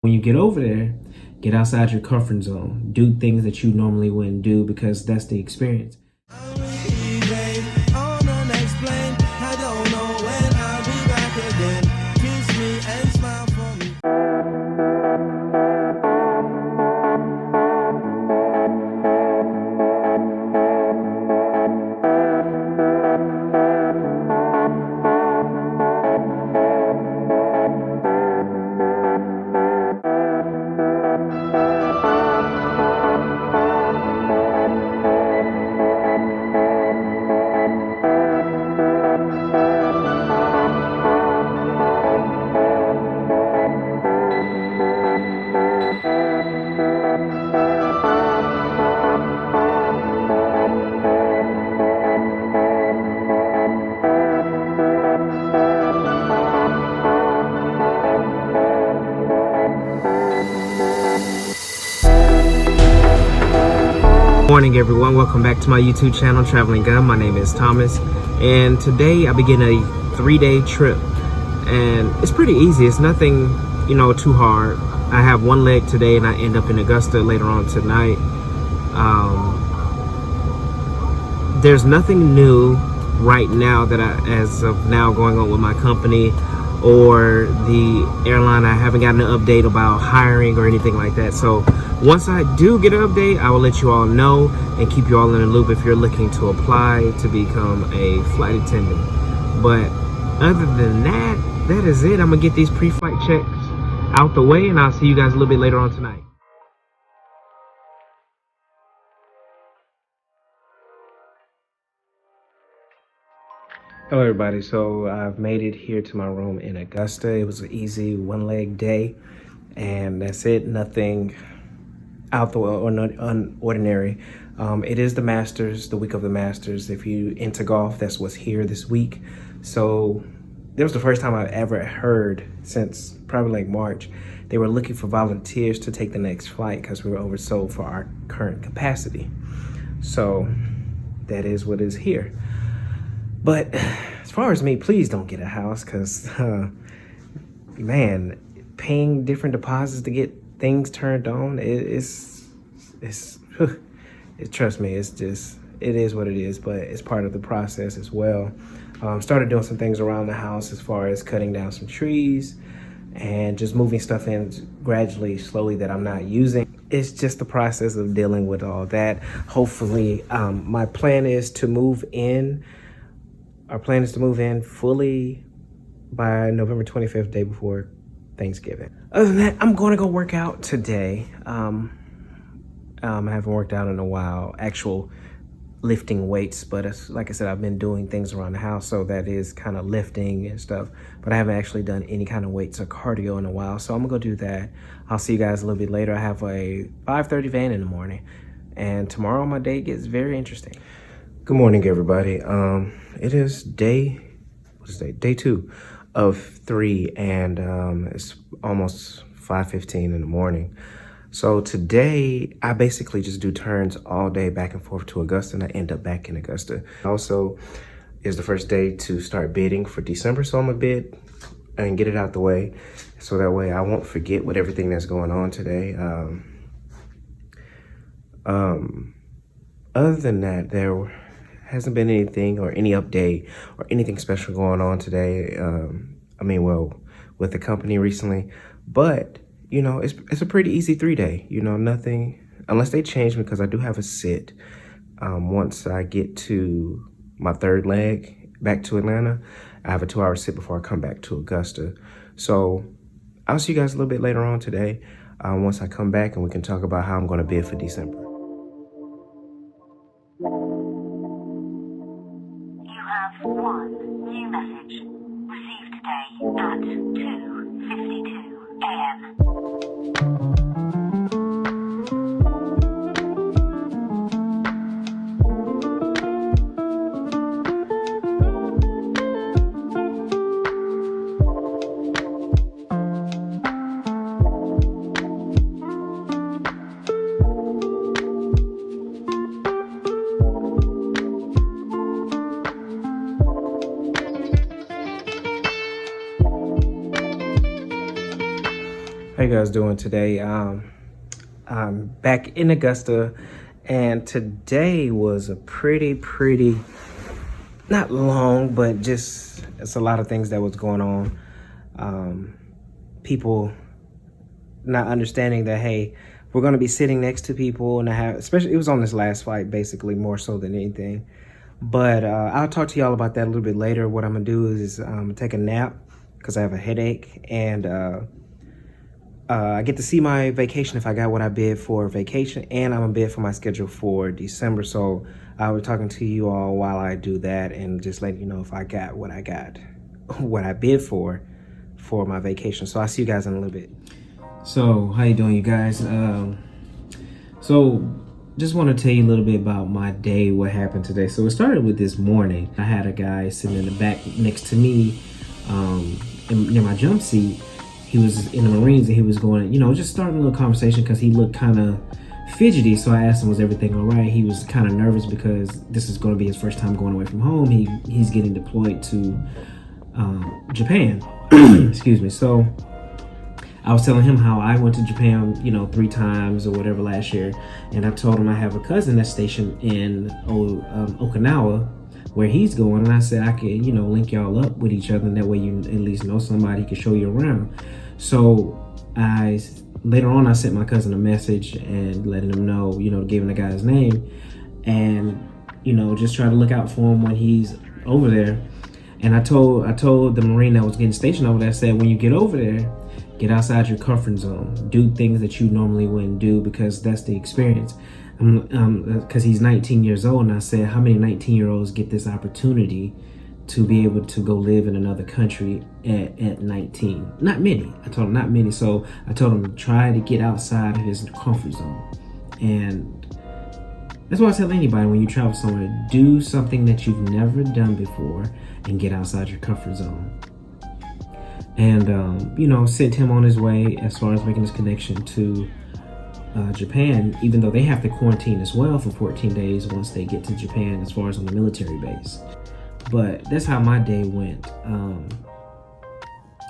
When you get over there, get outside your comfort zone. Do things that you normally wouldn't do because that's the experience. Morning everyone, welcome back to my YouTube channel, Traveling Gunn. My name is Thomas, and today I begin a 3-day trip, and it's pretty easy. It's nothing, too hard. I have one leg today, and I end up in Augusta later on tonight. There's nothing new right now that as of now going on with my company or the airline. I haven't gotten an update about hiring or anything like that. So once I do get an update, I will let you all know and keep you all in the loop if you're looking to apply to become a flight attendant. But other than that, that is it. I'm gonna get these pre-flight checks out the way, and I'll see you guys a little bit later on tonight. Hello everybody, so I've made it here to my room in Augusta. It was an easy one-leg day, and that's it. Nothing out the way or not unordinary. It is the Masters, the week of the Masters. If you into golf, that's what's here this week. So that was the first time I've ever heard since probably like March. They were looking for volunteers to take the next flight because we were oversold for our current capacity. So that is what is here. But as far as me, please don't get a house because, man, paying different deposits to get things turned on, trust me, it is what it is, but it's part of the process as well. Started doing some things around the house as far as cutting down some trees and just moving stuff in gradually, slowly that I'm not using. It's just the process of dealing with all that. Hopefully, my plan is to move in. Our plan is to move in fully by November 25th, day before Thanksgiving. Other than that, I'm going to go work out today. I haven't worked out in a while, actual lifting weights, but like I said, I've been doing things around the house, so that is kind of lifting and stuff, but I haven't actually done any kind of weights or cardio in a while, so I'm gonna go do that. I'll see you guys a little bit later. I have a 5:30 van in the morning, and tomorrow my day gets very interesting. Good morning, everybody. It is day 2 of 3, and it's almost 5:15 in the morning. So today I basically just do turns all day back and forth to Augusta, and I end up back in Augusta. Also is the first day to start bidding for December, so I'm gonna bid and get it out the way, so that way I won't forget with everything that's going on today. Other than that, there hasn't been anything or any update or anything special going on today. With the company recently, but it's a pretty easy 3-day. Nothing, unless they change me, because I do have a sit. Once I get to my 3rd leg back to Atlanta, I have a 2-hour sit before I come back to Augusta. So I'll see you guys a little bit later on today, once I come back, and we can talk about how I'm going to bid for December. You have one new message received today at 2:52 a.m. Hey you guys doing today? I'm back in Augusta, and today was a pretty, not long, but just, it's a lot of things that was going on. People not understanding that, hey, we're going to be sitting next to people, and especially, it was on this last flight, basically, more so than anything. But I'll talk to y'all about that a little bit later. What I'm going to do is take a nap because I have a headache, and I get to see my vacation if I got what I bid for vacation, and I'm a bid for my schedule for December. So I was talking to you all while I do that and just letting you know if I got what I bid for my vacation. So I'll see you guys in a little bit. So how you doing, you guys? So just want to tell you a little bit about my day, what happened today. So it started with this morning. I had a guy sitting in the back next to me near my jump seat. He was in the Marines, and he was going, just starting a little conversation because he looked kind of fidgety. So I asked him, was everything all right? He was kind of nervous because this is going to be his first time going away from home. He's getting deployed to Japan. Excuse me. So I was telling him how I went to Japan, 3 times or whatever last year. And I told him I have a cousin that's stationed in Okinawa, where he's going, and I said I could, link y'all up with each other, and that way you at least know somebody can show you around. So later on I sent my cousin a message and letting him know, giving the guy's name, and just try to look out for him when he's over there. And I told the Marine that was getting stationed over there, I said, when you get over there, get outside your comfort zone, do things that you normally wouldn't do, because that's the experience. Because he's 19 years old, and I said, how many 19-year-olds get this opportunity to be able to go live in another country at 19? Not many. I told him not many. So I told him to try to get outside of his comfort zone. And that's what I tell anybody when you travel somewhere: do something that you've never done before and get outside your comfort zone. And sent him on his way as far as making his connection to Japan, even though they have to quarantine as well for 14 days once they get to Japan, as far as on the military base. But that's how my day went.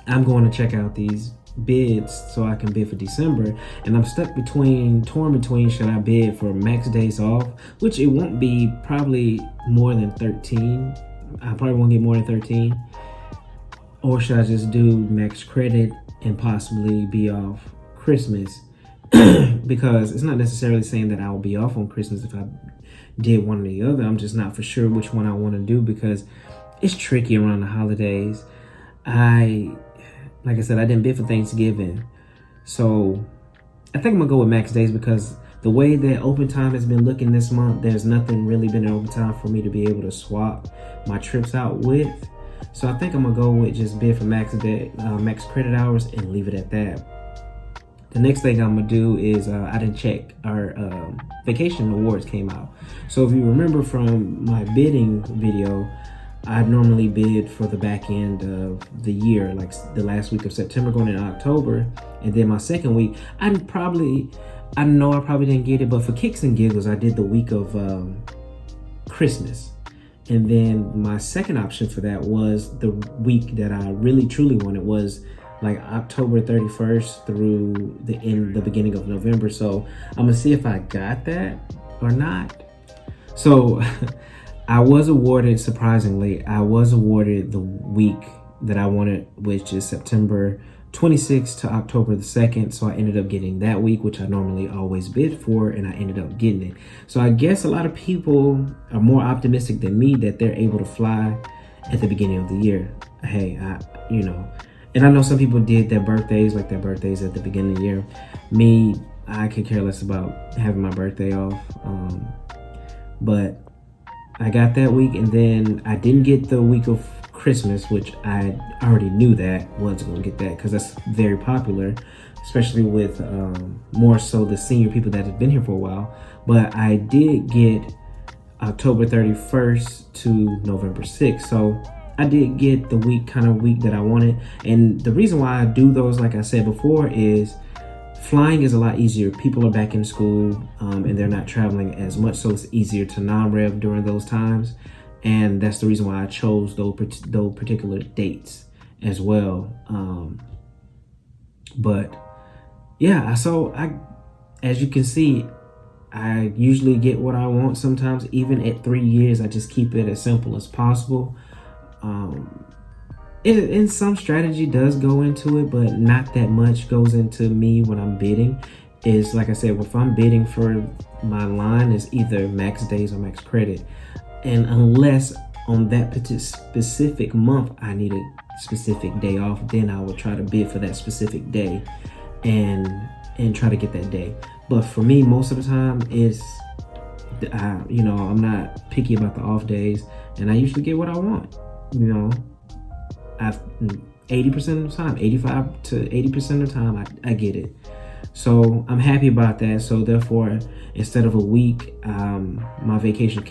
I'm going to check out these bids so I can bid for December, and I'm torn between should I bid for max days off, which it won't be probably more than 13. I probably won't get more than 13. Or should I just do max credit and possibly be off Christmas? Because it's not necessarily saying that I will be off on Christmas if I did one or the other. I'm just not for sure which one I want to do, because it's tricky around the holidays. Like I said, I didn't bid for Thanksgiving. So I think I'm going to go with max days, because the way that open time has been looking this month, there's nothing really been in open time for me to be able to swap my trips out with. So I think I'm going to go with just bid for max credit hours and leave it at that. The next thing I'm gonna do is I didn't check our vacation awards came out. So if you remember from my bidding video, I normally bid for the back end of the year, like the last week of September going into October, and then my second week, I know I probably didn't get it, but for kicks and giggles, I did the week of Christmas. And then my second option for that was the week that I really truly wanted, was like October 31st through the beginning of November. So I'm gonna see if I got that or not. So I was awarded, surprisingly, the week that I wanted, which is September 26th to October the 2nd. So I ended up getting that week, which I normally always bid for, and I ended up getting it. So I guess a lot of people are more optimistic than me that they're able to fly at the beginning of the year. Hey, and I know some people did their birthdays at the beginning of the year. Me, I could care less about having my birthday off. But I got that week, and then I didn't get the week of Christmas, which I already knew that wasn't going to get that, because that's very popular, especially with more so the senior people that have been here for a while. But I did get October 31st to November 6th. So I did get the week that I wanted. And the reason why I do those, like I said before, is flying is a lot easier. People are back in school and they're not traveling as much, so it's easier to non-rev during those times. And that's the reason why I chose those particular dates as well. But yeah, so as you can see, I usually get what I want. Sometimes even at 3 years, I just keep it as simple as possible. And some strategy does go into it, but not that much goes into me when I'm bidding. Is like I said, if I'm bidding for my line, is either max days or max credit. And unless on that specific month I need a specific day off, then I will try to bid for that specific day and try to get that day. But for me, most of the time is, I'm not picky about the off days, and I usually get what I want. 80% of the time, 85 to 80% of the time, I get it. So I'm happy about that. So therefore, instead of a week, my vacation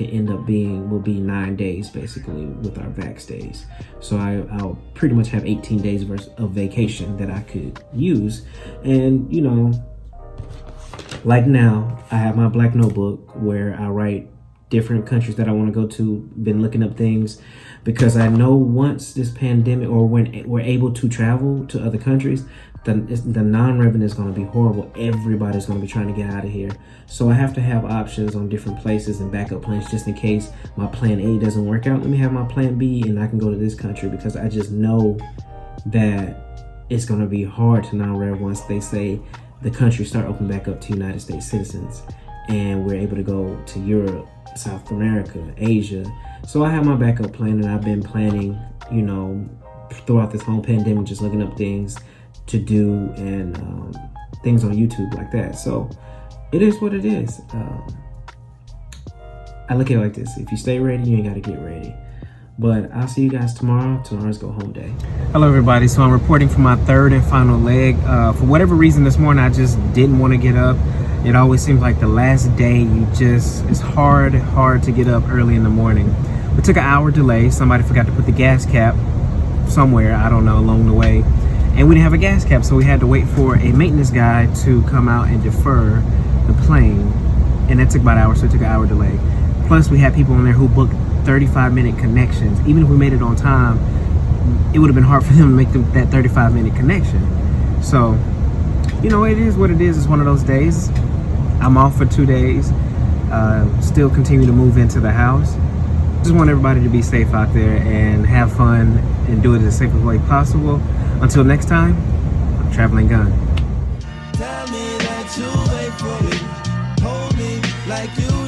will be 9 days basically with our vax days. So I'll pretty much have 18 days of vacation that I could use. And like now, I have my black notebook where I write different countries that I want to go to. Been looking up things because I know once this pandemic, or when we're able to travel to other countries, the non-revenue is going to be horrible. Everybody's going to be trying to get out of here. So I have to have options on different places and backup plans just in case my plan A doesn't work out. Let me have my plan B and I can go to this country, because I just know that it's going to be hard to non-rev once they say the country start opening back up to United States citizens and we're able to go to Europe, South America, Asia. So I have my backup plan, and I've been planning, throughout this whole pandemic, just looking up things to do and things on YouTube like that. So it is what it is. I look at it like this: if you stay ready, you ain't got to get ready. But I'll see you guys tomorrow. Tomorrow's go home day. Hello everybody. So I'm reporting for my third and final leg. For whatever reason this morning, I just didn't want to get up. It always seems like the last day it's hard to get up early in the morning. We took an hour delay. Somebody forgot to put the gas cap somewhere, I don't know, along the way. And we didn't have a gas cap, so we had to wait for a maintenance guy to come out and defer the plane. And that took about an hour, so it took an hour delay. Plus we had people on there who booked 35-minute connections. Even if we made it on time, it would have been hard for them to make that 35-minute connection. So, it is what it is. It's one of those days. I'm off for 2 days. Still continue to move into the house. Just want everybody to be safe out there and have fun and do it the safest way possible. Until next time, I'm Traveling Gun. Tell me that you wait for me, hold me like you